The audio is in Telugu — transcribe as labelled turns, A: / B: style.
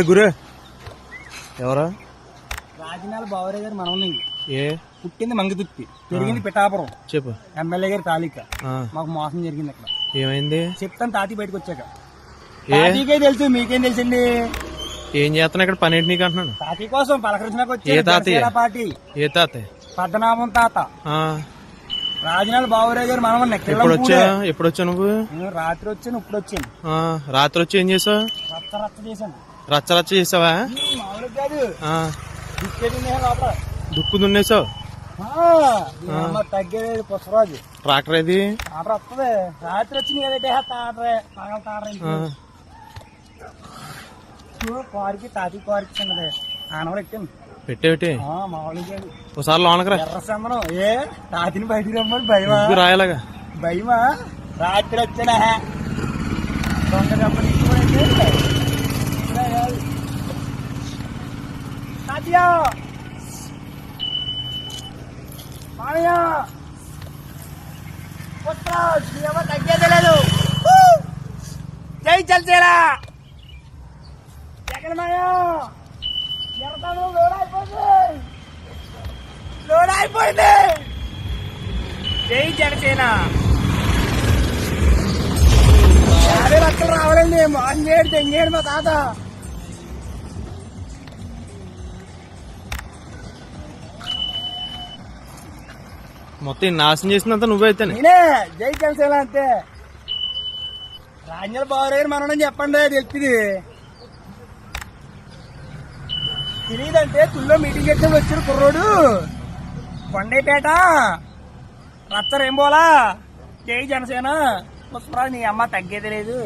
A: గురు ఎవరా?
B: రాజనాల బావరే గారు మనవని.
A: ఏ
B: పుట్టింది మంగతుత్తి, పెరిగింది పిఠాపురం.
A: చెప్పు.
B: ఎమ్మెల్యే గారి తాలిక. మాకు మోసం జరిగింది అక్కడ.
A: ఏమైంది
B: చెప్తాను తాతి బయటకు వచ్చాక. తాతీకే తెలుసు, మీకేం తెలుసండి?
A: ఏం చేస్తున్నా ఇక్కడ పని ఏంటి నీకు అంటున్నాను.
B: తాతీ కోసం పలకరించినాక
A: ఏ తాతయ్య?
B: వచ్చారు పార్టీ.
A: ఏ తాతయ్య?
B: పద్మనాభం తాత. రాజనాల బావరే గారు మనవని.
A: ఎప్పుడు వచ్చా నువ్వు?
B: రాత్రి వచ్చాను, ఇప్పుడు వచ్చాను.
A: రాత్రి వచ్చి ఏం చేసావు?
B: రచ్చ రచ్చ చేశాను.
A: రచ్చ రచ్చ చేసావా?
B: మామూలు కాదు, లోపల
A: దుక్కు దున్నేసావు.
B: తగ్గేది పుష్పరాజు.
A: ట్రాక్టర్ ఏది?
B: ఆర్డర్ వస్తుంది. రాత్రి వచ్చి నేదైతే పగల తాడరేంటి కారుకి తాతి కారుకి చిన్నది ఆనవలు ఎక్కాను.
A: పెట్టేటి
B: మామూలుగా
A: ఒకసారి లోనకరా.
B: ఎర్ర సంబరం. ఏ తాతిని బయటికి రమ్మని భయమా?
A: రాయలాగా
B: భయమా? రాత్రి వచ్చానా దొంగ దెబ్బలు తాతయ్య మామయ్య తగ్గేదే లేదు. జై చల్చేరా జగన్ మాయ. ఎర్రతాను లోడ్ అయిపోయింది. జై జనసేన. 50 లక్షలు రావాలండి. మాంగేడు తెంగేడు మా తాత.
A: మొత్తం నాశనం చేసినంత నువ్వైతే.
B: నేనే జై జనసేన అంతే. రాజ్యాల బావరేరు మనని చెప్పండి, తెలిసింది తెలియదంటే. తుల్లో మీటింగ్ చేస్తే వచ్చిన కుర్రోడు కొండేపేట రచ్చరేం పోలా. జై జనసేన. పుష్పరాజు నీ అమ్మ తగ్గేది లేదు.